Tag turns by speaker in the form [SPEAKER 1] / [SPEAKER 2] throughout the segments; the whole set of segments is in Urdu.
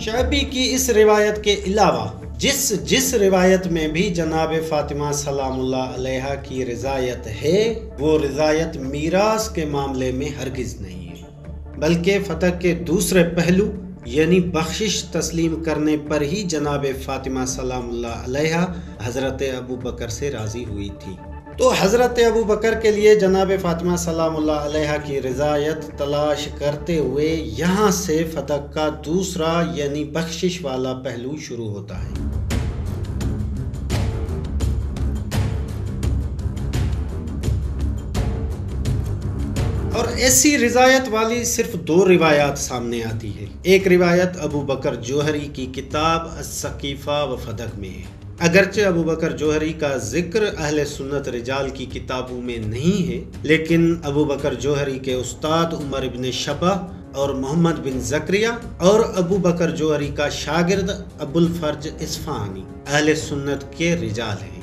[SPEAKER 1] شعبی کی اس روایت کے علاوہ جس روایت میں بھی جناب فاطمہ سلام اللہ علیہا کی رضایت ہے، وہ رضایت میراث کے معاملے میں ہرگز نہیں ہے، بلکہ فتح کے دوسرے پہلو یعنی بخشش تسلیم کرنے پر ہی جناب فاطمہ سلام اللہ علیہا حضرت ابو بکر سے راضی ہوئی تھی۔ تو حضرت ابو بکر کے لیے جناب فاطمہ سلام اللہ علیہا کی رضایت تلاش کرتے ہوئے یہاں سے فتح کا دوسرا یعنی بخشش والا پہلو شروع ہوتا ہے۔ اور ایسی رضایت والی صرف دو روایات سامنے آتی ہے۔ ایک روایت ابو بکر جوہری کی کتاب السقیفہ و فدق میں ہے۔ اگرچہ ابو بکر جوہری کا ذکر اہل سنت رجال کی کتابوں میں نہیں ہے، لیکن ابو بکر جوہری کے استاد عمر بن شبہ اور محمد بن زکریہ اور ابو بکر جوہری کا شاگرد ابو الفرج اصفہانی اہل سنت کے رجال ہیں۔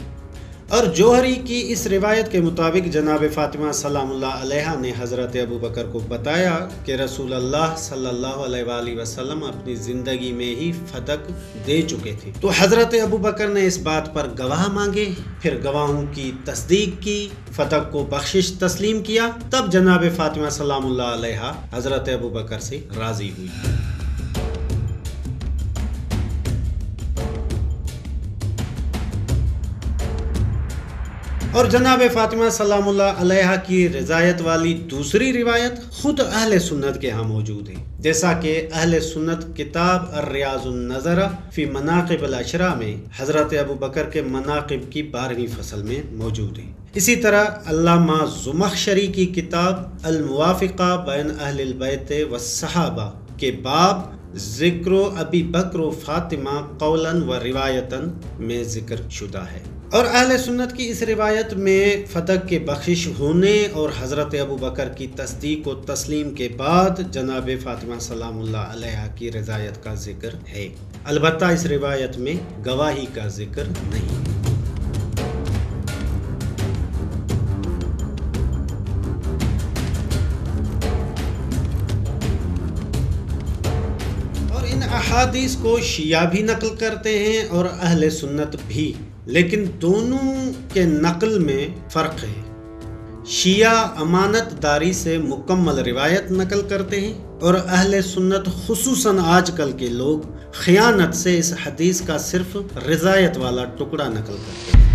[SPEAKER 1] اور جوہری کی اس روایت کے مطابق جناب فاطمہ سلام اللہ علیہا نے حضرت ابو بکر کو بتایا کہ رسول اللہ صلی اللہ علیہ وآلہ وسلم اپنی زندگی میں ہی فتق دے چکے تھے۔ تو حضرت ابو بکر نے اس بات پر گواہ مانگے، پھر گواہوں کی تصدیق کی، فتق کو بخشش تسلیم کیا، تب جناب فاطمہ سلام اللہ علیہا حضرت ابو بکر سے راضی ہوئی۔ اور جناب فاطمہ سلام اللہ علیہا کی رضایت والی دوسری روایت خود اہل سنت کے ہاں موجود ہے، جیسا کہ اہل سنت کتاب الریاض النظرہ فی مناقب الاشرا میں حضرت ابو بکر کے مناقب کی 12ویں فصل میں موجود ہے۔ اسی طرح علامہ زمخشری کی کتاب الموافقہ بین اہل البیت والصحابہ کے باب ذکر ابی بکر و فاطمہ قولا و روایتا میں ذکر شدہ ہے۔ اور اہل سنت کی اس روایت میں فتق کے بخشش ہونے اور حضرت ابو بکر کی تصدیق و تسلیم کے بعد جناب فاطمہ سلام اللہ علیہا کی رضایت کا ذکر ہے، البتہ اس روایت میں گواہی کا ذکر نہیں۔ اور ان احادیث کو شیعہ بھی نقل کرتے ہیں اور اہل سنت بھی، لیکن دونوں کے نقل میں فرق ہے۔ شیعہ امانت داری سے مکمل روایت نقل کرتے ہیں اور اہل سنت خصوصاً آج کل کے لوگ خیانت سے اس حدیث کا صرف رضایت والا ٹکڑا نقل کرتے ہیں۔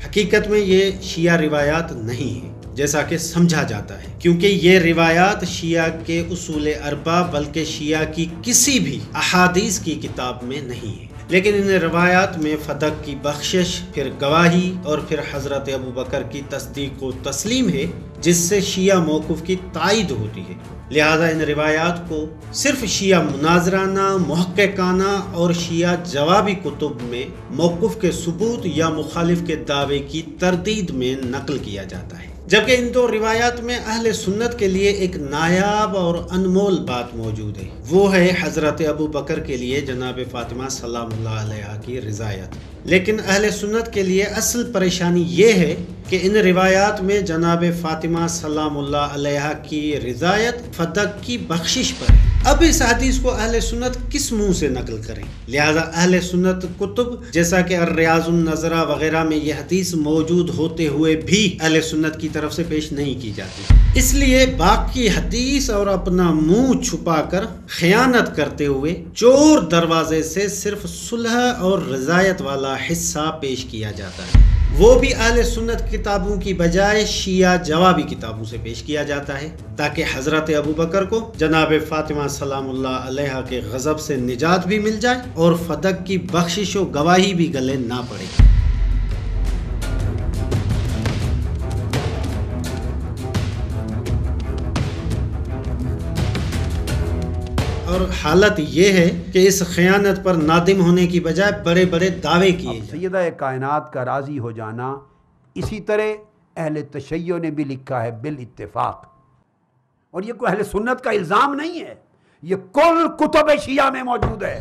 [SPEAKER 1] حقیقت میں یہ شیعہ روایات نہیں ہیں جیسا کہ سمجھا جاتا ہے، کیونکہ یہ روایات شیعہ کے اصول اربع بلکہ شیعہ کی کسی بھی احادیث کی کتاب میں نہیں ہے، لیکن ان روایات میں فتق کی بخشش، پھر گواہی اور پھر حضرت ابو بکر کی تصدیق و تسلیم ہے، جس سے شیعہ موقف کی تائید ہوتی ہے۔ لہذا ان روایات کو صرف شیعہ مناظرانہ، محققانہ اور شیعہ جوابی کتب میں موقف کے ثبوت یا مخالف کے دعوے کی تردید میں نقل کیا جاتا ہے، جبکہ ان دو روایات میں اہل سنت کے لیے ایک نایاب اور انمول بات موجود ہے، وہ ہے حضرت ابو بکر کے لیے جناب فاطمہ سلام اللہ علیہا کی رضایت۔ لیکن اہل سنت کے لیے اصل پریشانی یہ ہے کہ ان روایات میں جناب فاطمہ سلام اللہ علیہا کی رضایت فتق کی بخشش پر ہے۔ اب اس حدیث کو اہل سنت کس منہ سے نقل کریں؟ لہذا اہل سنت کتب جیسا کہ الریاض النظرہ وغیرہ میں یہ حدیث موجود ہوتے ہوئے بھی اہل سنت کی طرف سے پیش نہیں کی جاتی، اس لیے باقی حدیث اور اپنا منہ چھپا کر خیانت کرتے ہوئے چور دروازے سے صرف صلح اور رضایت والا حصہ پیش کیا جاتا ہے، وہ بھی اہل سنت کتابوں کی بجائے شیعہ جوابی کتابوں سے پیش کیا جاتا ہے، تاکہ حضرت ابو بکر کو جناب فاطمہ سلام اللہ علیہا کے غضب سے نجات بھی مل جائے اور فتق کی بخشش و گواہی بھی گلے نہ پڑے۔ اور حالت یہ ہے کہ اس خیانت پر نادم ہونے کی بجائے بڑے بڑے دعوے کیے جائیں۔
[SPEAKER 2] سیدہ کائنات کا راضی ہو جانا اسی طرح اہل تشیع نے بھی لکھا ہے بالاتفاق، اور یہ کوئی اہل سنت کا الزام نہیں ہے، یہ کل کتب شیعہ میں موجود ہے۔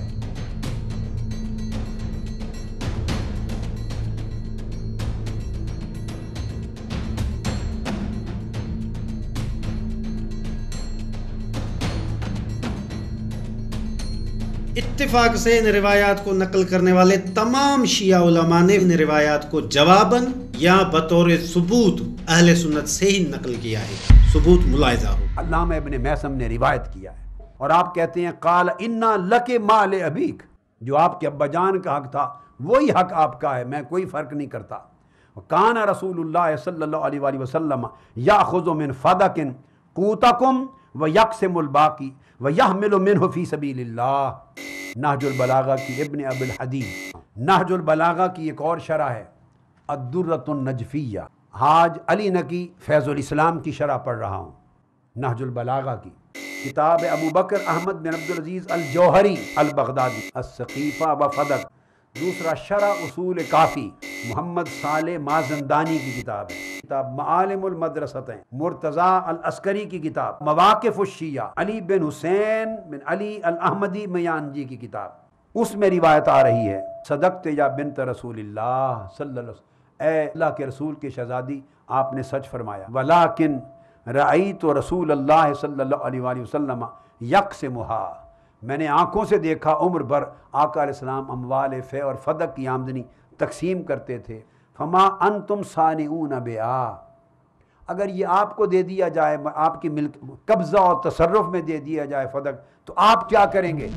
[SPEAKER 1] اتفاق سے ان روایات کو نقل کرنے والے تمام شیعہ علماء نے ان روایات کو جواباً یا بطور ثبوت اہل سنت سے ہی نقل کیا ہے، ثبوت ملاحظہ ہو۔
[SPEAKER 2] علامہ ابن میثم نے روایت کیا ہے، اور آپ کہتے ہیں قال انا لک مال ابیک، جو آپ کے ابا جان کا حق تھا وہی حق آپ کا ہے، میں کوئی فرق نہیں کرتا۔ کان رسول اللہ صلی اللہ علیہ وآلہ وسلم یاخذ من فدق قوتکم ویقسم الباقی ویحمل منہ فی سبیل اللہ۔ نہج البلاغہ کی ابن ابی الحدید، نہج البلاغہ کی ایک اور شرح ہے الدرۃ النجفیہ، حاج علی نقی فیض الاسلام کی شرح پڑھ رہا ہوں، نہج البلاغہ کی۔ کتاب ابو بکر احمد بن عبدالعزیز الجوہری البغدادی السقیفہ و فدق۔ دوسرا شرح اصول کافی، محمد صالح مازندانی کی کتاب ہے۔ کتاب معالم المدرستیں، مرتضیٰ العسکری کی کتاب مواقف الشیعہ، علی بن حسین بن علی الاحمدی میانجی کی کتاب، اس میں روایت آ رہی ہے صدقت یا بنت رسول اللہ صلی اللہ علیہ وسلم، اے اللہ کے رسول کے شہزادی آپ نے سچ فرمایا، ولیکن رأیت رسول اللہ صلی اللہ علیہ وآلہ وسلم یقسمھا، میں نے آنکھوں سے دیکھا عمر بھر آقا علیہ السلام اموال فے اور فدق کی آمدنی تقسیم کرتے تھے۔ فما انتم صانعون بہا، اگر یہ آپ کو دے دیا جائے، آپ کی ملک قبضہ اور تصرف میں دے دیا جائے فدق، تو آپ کیا کریں گے؟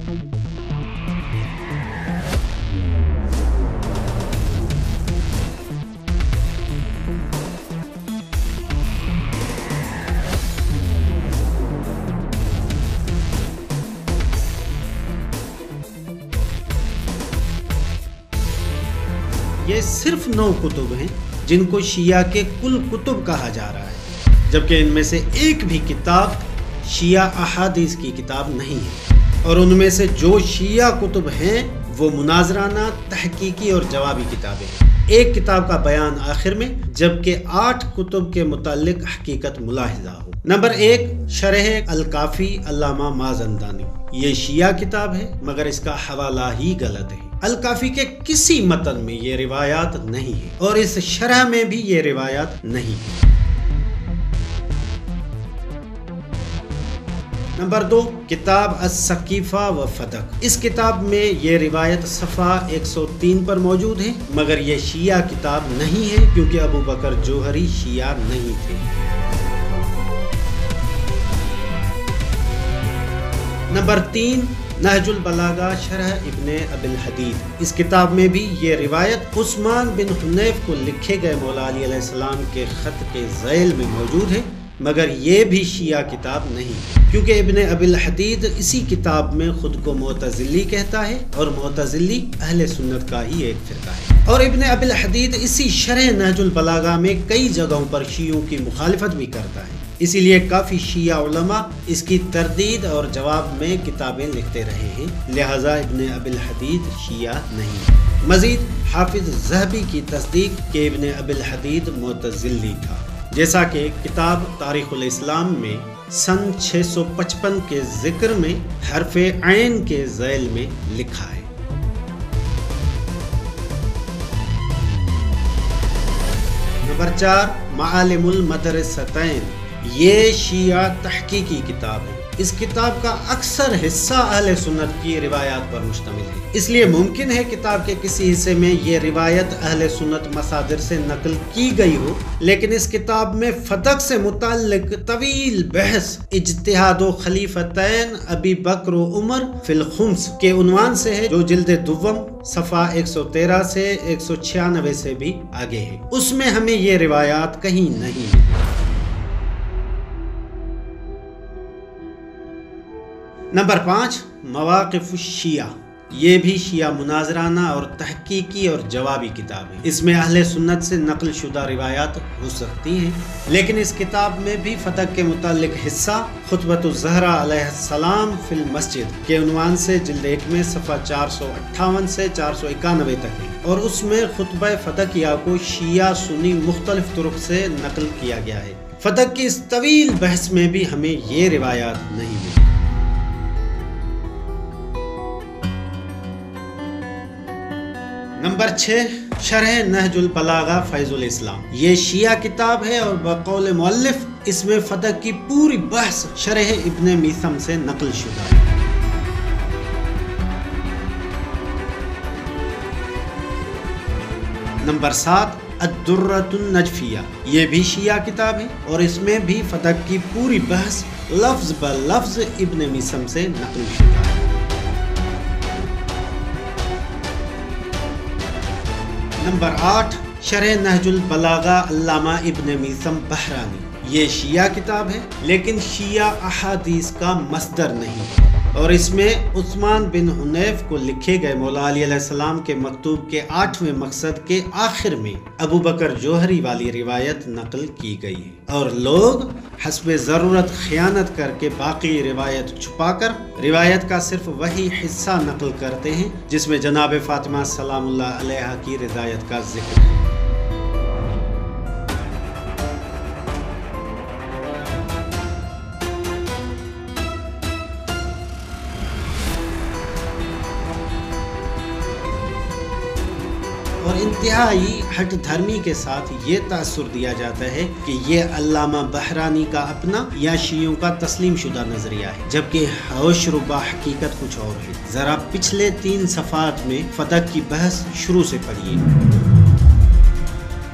[SPEAKER 1] یہ صرف 9 کتب ہیں جن کو شیعہ کے کل کتب کہا جا رہا ہے، جبکہ ان میں سے ایک بھی کتاب شیعہ احادیث کی کتاب نہیں ہے، اور ان میں سے جو شیعہ کتب ہیں وہ مناظرانہ، تحقیقی اور جوابی کتابیں ہیں، ایک کتاب کا بیان آخر میں، جبکہ 8 کتب کے متعلق حقیقت ملاحظہ ہو۔ نمبر 1 شرح الکافی علامہ مازندانی، یہ شیعہ کتاب ہے مگر اس کا حوالہ ہی غلط ہے۔ الکافی کے کسی متن میں یہ روایات نہیں ہے اور اس شرح میں بھی یہ روایات نہیں ہے۔ نمبر 2 کتاب السقیفہ و فدق، اس کتاب میں یہ روایت صفحہ 103 پر موجود ہے، مگر یہ شیعہ کتاب نہیں ہے کیونکہ ابو بکر جوہری شیعہ نہیں تھے۔ نمبر 3 نہج البلاغہ شرح ابن ابی الحدید، اس کتاب میں بھی یہ روایت عثمان بن حنیف کو لکھے گئے مولا علی علیہ السلام کے خط کے ذیل میں موجود ہے، مگر یہ بھی شیعہ کتاب نہیں، کیونکہ ابن ابی الحدید اسی کتاب میں خود کو معتزلی کہتا ہے، اور معتزلی اہل سنت کا ہی ایک فرقہ ہے، اور ابن ابی الحدید اسی شرح نہج البلاغہ میں کئی جگہوں پر شیعوں کی مخالفت بھی کرتا ہے، اسی لیے کافی شیعہ علماء اس کی تردید اور جواب میں کتابیں لکھتے رہے ہیں، لہٰذا ابن ابی الحدید شیعہ نہیں۔ مزید حافظ ذہبی کی تصدیق کہ ابن ابی الحدید معتزلی تھا، جیسا کہ کتاب تاریخ الاسلام میں سن 655 کے ذکر میں حرف عین کے ذیل میں لکھا ہے۔ نمبر 4 معالم المدرستین، یہ شیعہ تحقیقی کتاب ہے، اس کتاب کا اکثر حصہ اہل سنت کی روایات پر مشتمل ہے، اس لیے ممکن ہے کتاب کے کسی حصے میں یہ روایت اہل سنت مصادر سے نقل کی گئی ہو، لیکن اس کتاب میں فدق سے متعلق طویل بحث اجتہاد و خلیفتین ابی بکر و عمر فی الخمس کے عنوان سے ہے، جو جلد دوم صفحہ 113 سے 196 سے بھی آگے ہے، اس میں ہمیں یہ روایات کہیں نہیں ملی۔ نمبر 5 مواقف الشیعہ، یہ بھی شیعہ مناظرانہ اور تحقیقی اور جوابی کتاب ہے، اس میں اہل سنت سے نقل شدہ روایات ہو سکتی ہیں، لیکن اس کتاب میں بھی فدق کے متعلق حصہ خطبۃ الزہرا علیہ السلام فی المسجد کے عنوان سے جلد 1 میں صفحہ 458 سے 491 تک ہے، اور اس میں خطبہ فدقیہ کو شیعہ سنی مختلف طرق سے نقل کیا گیا ہے۔ فدق کی اس طویل بحث میں بھی ہمیں یہ روایات نہیں ملی۔ نمبر 6 شرح نہج البلاغہ فیض الاسلام، یہ شیعہ کتاب ہے اور بقول مؤلف اس میں فدق کی پوری بحث شرح ابن میثم سے نقل شدہ ہے۔ نمبر 7 الدرۃ النجفیہ، یہ بھی شیعہ کتاب ہے اور اس میں بھی فتح کی پوری بحث لفظ بلفظ ابن میثم سے نقل شدہ ہے۔ نمبر 8 شرح نہج البلاغہ علامہ ابن میثم بحرانی، یہ شیعہ کتاب ہے لیکن شیعہ احادیث کا مصدر نہیں ہے، اور اس میں عثمان بن حنیف کو لکھے گئے مولا علی علیہ السلام کے مکتوب کے 8ویں مقصد کے آخر میں ابو بکر جوہری والی روایت نقل کی گئی ہے، اور لوگ حسب ضرورت خیانت کر کے باقی روایت چھپا کر روایت کا صرف وہی حصہ نقل کرتے ہیں جس میں جناب فاطمہ سلام اللہ علیہا کی رضایت کا ذکر ہے۔ اور انتہائی ہٹ دھرمی کے ساتھ یہ تاثر دیا جاتا ہے کہ یہ علامہ بحرانی کا اپنا یا شیعوں کا تسلیم شدہ نظریہ ہے، جبکہ ہوش ربا حقیقت کچھ اور ہے۔ ذرا پچھلے 3 صفحات میں فتح کی بحث شروع سے پڑھیے۔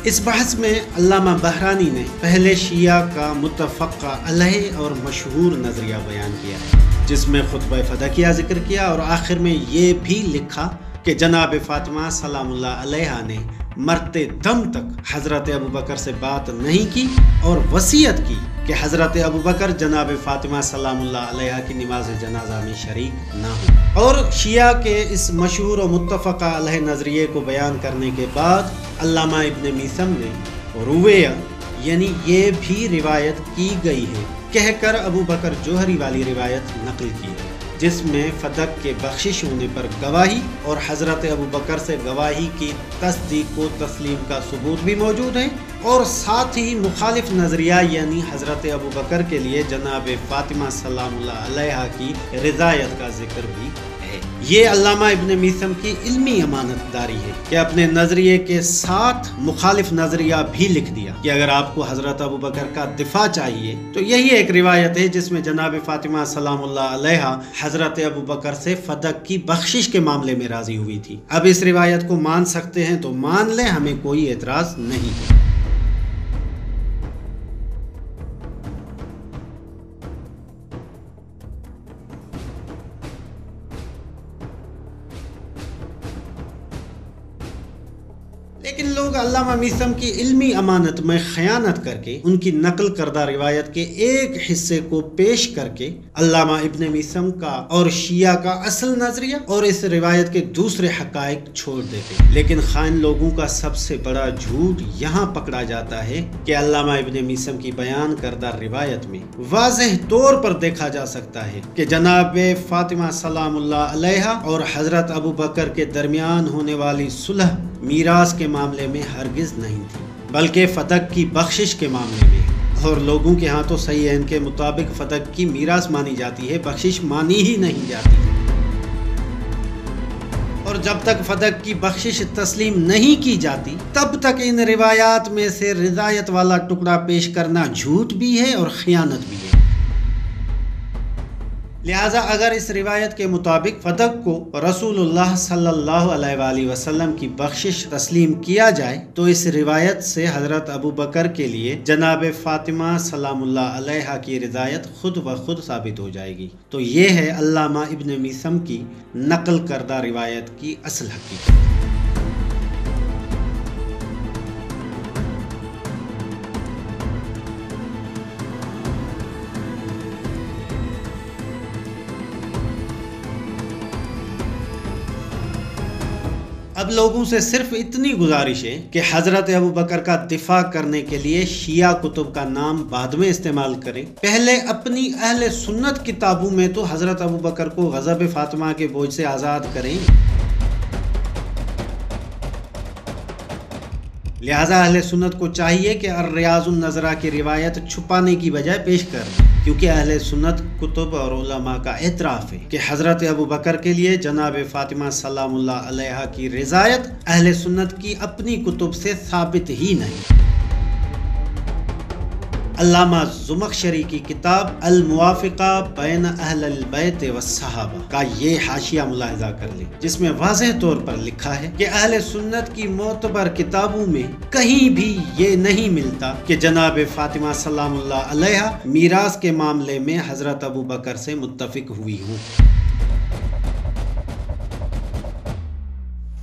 [SPEAKER 1] اس بحث میں علامہ بحرانی نے پہلے شیعہ کا متفق علیہ اور مشہور نظریہ بیان کیا ہے، جس میں خطبہ فتح ذکر کیا اور آخر میں یہ بھی لکھا کہ جناب فاطمہ سلام اللہ علیہا نے مرتے دم تک حضرت ابو بکر سے بات نہیں کی اور وصیت کی کہ حضرت ابو بکر جناب فاطمہ سلام اللہ علیہا کی نماز جنازہ میں شریک نہ ہو۔ اور شیعہ کے اس مشہور و متفق علیہ نظریے کو بیان کرنے کے بعد علامہ ابن میثم نے رویہ یعنی یہ بھی روایت کی گئی ہے کہہ کر ابو بکر جوہری والی روایت نقل کی ہے، جس میں فتح کے بخشش ہونے پر گواہی اور حضرت ابو بکر سے گواہی کی تصدیق و تسلیم کا ثبوت بھی موجود ہے، اور ساتھ ہی مخالف نظریہ یعنی حضرت ابو بکر کے لیے جناب فاطمہ سلام اللہ علیہا کی رضایت کا ذکر بھی ہے۔ یہ علامہ ابن میثم کی علمی امانت داری ہے کہ اپنے نظریے کے ساتھ مخالف نظریہ بھی لکھ دیا کہ اگر آپ کو حضرت ابو بکر کا دفاع چاہیے تو یہی ایک روایت ہے جس میں جناب فاطمہ سلام اللہ علیہا حضرت ابو بکر سے فتح کی بخشش کے معاملے میں راضی ہوئی تھی۔ اب اس روایت کو مان سکتے ہیں تو مان لیں، ہمیں کوئی اعتراض نہیں ہے۔ لیکن لوگ علامہ میثم کی علمی امانت میں خیانت کر کے ان کی نقل کردہ روایت کے ایک حصے کو پیش کر کے علامہ ابن میثم کا اور شیعہ کا اصل نظریہ اور اس روایت کے دوسرے حقائق چھوڑ دیتے، لیکن خائن لوگوں کا سب سے بڑا جھوٹ یہاں پکڑا جاتا ہے کہ علامہ ابن میثم کی بیان کردہ روایت میں واضح طور پر دیکھا جا سکتا ہے کہ جناب فاطمہ سلام اللہ علیہا اور حضرت ابو بکر کے درمیان ہونے والی صلح میراث کے معاملے میں ہرگز نہیں تھی، بلکہ فتح کی بخشش کے معاملے میں، اور لوگوں کے ہاں تو صحیحین کے مطابق فتح کی میراث مانی جاتی ہے، بخشش مانی ہی نہیں جاتی ہے۔ اور جب تک فتح کی بخشش تسلیم نہیں کی جاتی تب تک ان روایات میں سے رضایت والا ٹکڑا پیش کرنا جھوٹ بھی ہے اور خیانت بھی ہے۔ لہٰذا اگر اس روایت کے مطابق فتح کو رسول اللہ صلی اللہ علیہ وآلہ وسلم کی بخشش تسلیم کیا جائے تو اس روایت سے حضرت ابو بکر کے لیے جناب فاطمہ سلام اللہ علیہا کی رضایت خود بخود ثابت ہو جائے گی۔ تو یہ ہے علامہ ابن میثم کی نقل کردہ روایت کی اصل حقیقت۔ اب لوگوں سے صرف اتنی گزارش ہے کہ حضرت ابو بکر کا دفاع کرنے کے لیے شیعہ کتب کا نام بعد میں استعمال کریں، پہلے اپنی اہل سنت کتابوں میں تو حضرت ابو بکر کو غضب فاطمہ کے بوجھ سے آزاد کریں۔ لہٰذا اہل سنت کو چاہیے کہ الریاض النظرہ کی روایت چھپانے کی بجائے پیش کر دیں، کیونکہ اہل سنت کتب اور علماء کا اعتراف ہے کہ حضرت ابو بکر کے لیے جناب فاطمہ سلام اللہ علیہا کی رضایت اہل سنت کی اپنی کتب سے ثابت ہی نہیں۔ علامہ زمخشری کی کتاب الموافقہ بین اہل البیت والصحابہ کا یہ حاشیہ ملاحظہ کر لیں، جس میں واضح طور پر لکھا ہے کہ اہل سنت کی معتبر کتابوں میں کہیں بھی یہ نہیں ملتا کہ جناب فاطمہ سلام اللہ علیہا میراث کے معاملے میں حضرت ابو بکر سے متفق ہوئی ہوں۔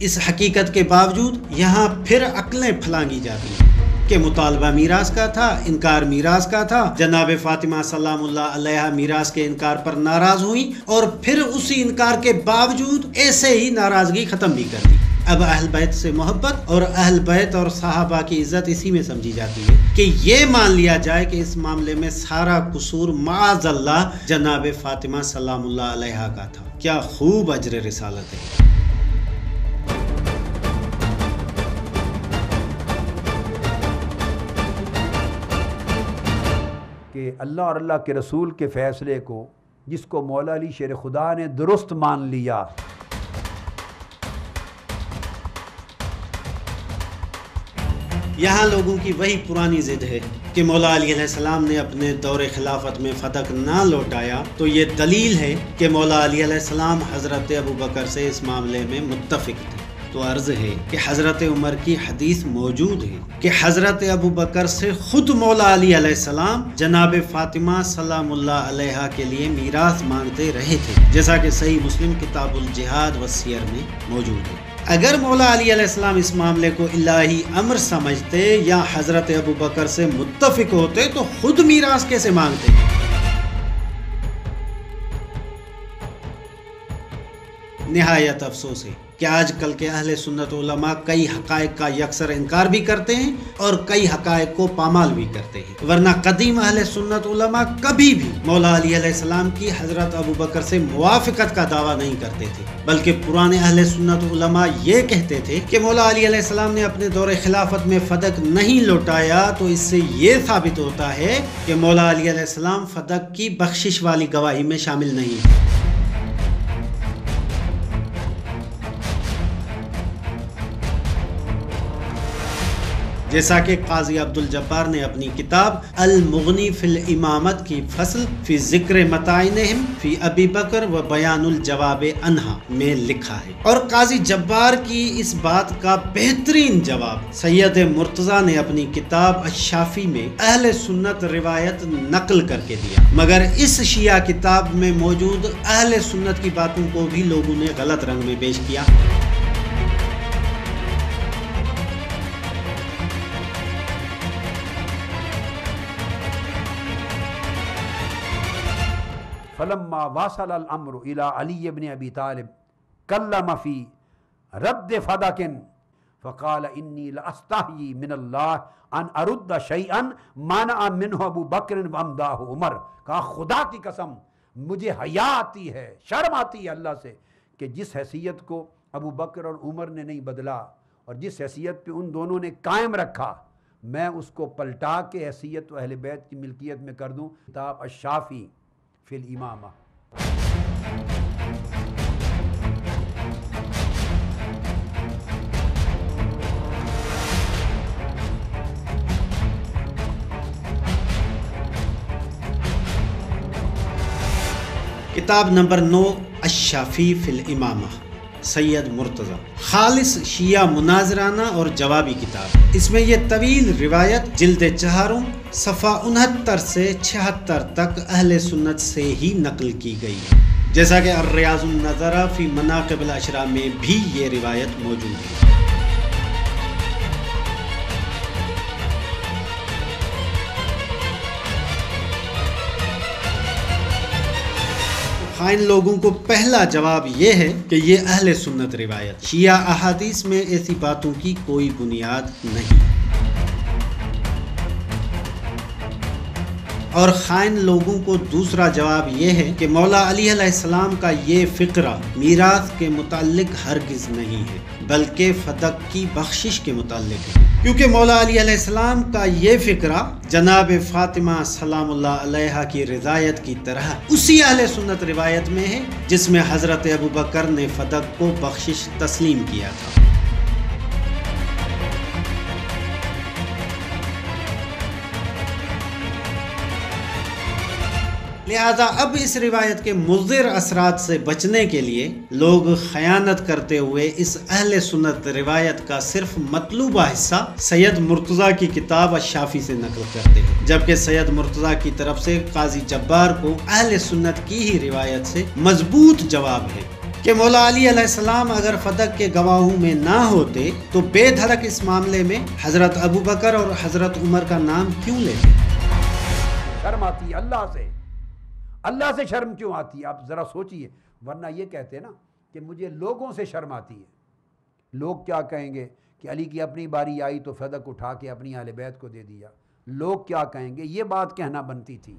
[SPEAKER 1] اس حقیقت کے باوجود یہاں پھر عقلیں پھلانگی جاتی ہیں کہ مطالبہ میراث کا تھا، انکار میراث کا تھا، جناب فاطمہ سلام اللہ علیہا میراث کے انکار پر ناراض ہوئی اور پھر اسی انکار کے باوجود ایسے ہی ناراضگی ختم بھی کر دی۔ اب اہل بیت سے محبت اور اہل بیت اور صحابہ کی عزت اسی میں سمجھی جاتی ہے کہ یہ مان لیا جائے کہ اس معاملے میں سارا قصور معاذ اللہ جناب فاطمہ سلام اللہ علیہا کا تھا۔ کیا خوب اجر رسالت ہے۔
[SPEAKER 2] کہ اللہ اور اللہ کے رسول کے فیصلے کو جس کو مولا علی شیر خدا نے درست مان لیا،
[SPEAKER 1] یہاں لوگوں کی وہی پرانی ضد ہے کہ مولا علی علیہ السلام نے اپنے دور خلافت میں فتق نہ لوٹایا تو یہ دلیل ہے کہ مولا علی علیہ السلام حضرت ابو بکر سے اس معاملے میں متفق تھے۔ تو عرض ہے کہ حضرت عمر کی حدیث موجود ہے کہ حضرت ابو بکر سے خود مولا علی علیہ السلام جناب فاطمہ سلام اللہ علیہا کے لیے میراث مانگتے رہے تھے، جیسا کہ صحیح مسلم کتاب الجہاد والسیر میں موجود ہے۔ اگر مولا علی علیہ السلام اس معاملے کو الہی امر سمجھتے یا حضرت ابو بکر سے متفق ہوتے تو خود میراث کیسے مانگتے؟ نہایت افسوس ہے کہ آج کل کے اہل سنت علماء کئی حقائق کا یکسر انکار بھی کرتے ہیں اور کئی حقائق کو پامال بھی کرتے ہیں، ورنہ قدیم اہل سنت علماء کبھی بھی مولا علی علیہ السلام کی حضرت ابو بکر سے موافقت کا دعویٰ نہیں کرتے تھے، بلکہ پرانے اہل سنت علماء یہ کہتے تھے کہ مولا علی علیہ السلام نے اپنے دور خلافت میں فتق نہیں لوٹایا تو اس سے یہ ثابت ہوتا ہے کہ مولا علی علیہ السلام فتق کی بخشش والی گواہی میں شامل نہیں۔ جیسا کہ قاضی عبد الجبار نے اپنی کتاب المغنی فی الامامت کی فصل فی ذکر متاعنہم فی ابی بکر و بیان الجواب عنہا میں لکھا ہے، اور قاضی جبار کی اس بات کا بہترین جواب سید مرتضیٰ نے اپنی کتاب الشافی میں اہل سنت روایت نقل کر کے دیا، مگر اس شیعہ کتاب میں موجود اہل سنت کی باتوں کو بھی لوگوں نے غلط رنگ میں پیش کیا۔
[SPEAKER 2] فلما واصل الامر الى علی بن ابی طالب کلم فی رد فدق فقال انی لاستحیی من اللہ ان ارد شیئا مانع منہ ابو بکر وامداہ عمر۔ کہا خدا کی قسم مجھے حیا آتی ہے، شرم آتی ہے اللہ سے کہ جس حیثیت کو ابو بکر اور عمر نے نہیں بدلا اور جس حیثیت پہ ان دونوں نے قائم رکھا، میں اس کو پلٹا کے حیثیت و اہل بیت کی ملکیت میں کر دوں۔ کتاب الشافی فی الامامہ۔
[SPEAKER 1] کتاب نمبر 9 الشافی فی الامامہ، سید مرتضیٰ، خالص شیعہ مناظرانہ اور جوابی کتاب۔ اس میں یہ طویل روایت جلد 4 صفحہ 69 سے 76 تک اہل سنت سے ہی نقل کی گئی ہے، جیسا کہ الریاض النظرہ فی مناقب الاشراء میں بھی یہ روایت موجود ہے۔ خائن لوگوں کو پہلا جواب یہ ہے کہ یہ اہل سنت روایت، شیعہ احادیث میں ایسی باتوں کی کوئی بنیاد نہیں، اور خائن لوگوں کو دوسرا جواب یہ ہے کہ مولا علی علیہ السلام کا یہ فقرہ میراث کے متعلق ہرگز نہیں ہے بلکہ فتق کی بخشش کے متعلق ہے، کیونکہ مولا علی علیہ السلام کا یہ فقرہ جناب فاطمہ سلام اللہ علیہا کی رضایت کی طرح اسی اہل سنت روایت میں ہے جس میں حضرت ابو بکر نے فتق کو بخشش تسلیم کیا تھا۔ لہذا اب اس روایت کے مضر اثرات سے بچنے کے لیے لوگ خیانت کرتے ہوئے اس اہل سنت روایت کا صرف مطلوبہ حصہ سید مرتضیٰ کی کتاب الشافی سے نقل کرتے ہیں، جبکہ سید مرتضیٰ کی طرف سے قاضی جبار کو اہل سنت کی ہی روایت سے مضبوط جواب ہے کہ مولا علی علیہ السلام اگر فتح کے گواہوں میں نہ ہوتے تو بے دھڑک اس معاملے میں حضرت ابو بکر اور حضرت عمر کا نام کیوں لیتے؟
[SPEAKER 2] شرم آتی ہے اللہ سے شرم کیوں آتی ہے؟ آپ ذرا سوچئے، ورنہ یہ کہتے ہیں نا کہ مجھے لوگوں سے شرم آتی ہے۔ لوگ کیا کہیں گے کہ علی کی اپنی باری آئی تو فدق اٹھا کے اپنی اہل بیت کو دے دیا، لوگ کیا کہیں گے، یہ بات کہنا بنتی تھی۔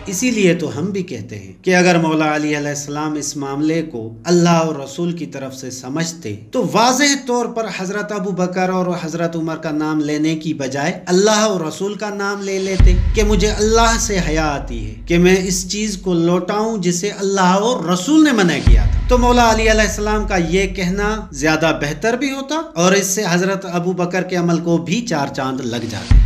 [SPEAKER 1] اسی لیے تو ہم بھی کہتے ہیں کہ اگر مولا علی علیہ السلام اس معاملے کو اللہ اور رسول کی طرف سے سمجھتے تو واضح طور پر حضرت ابو بکر اور حضرت عمر کا نام لینے کی بجائے اللہ اور رسول کا نام لے لیتے کہ مجھے اللہ سے حیا آتی ہے کہ میں اس چیز کو لوٹاؤں جسے اللہ اور رسول نے منع کیا تھا۔ تو مولا علی علیہ السلام کا یہ کہنا زیادہ بہتر بھی ہوتا اور اس سے حضرت ابو بکر کے عمل کو بھی چار چاند لگ جاتے۔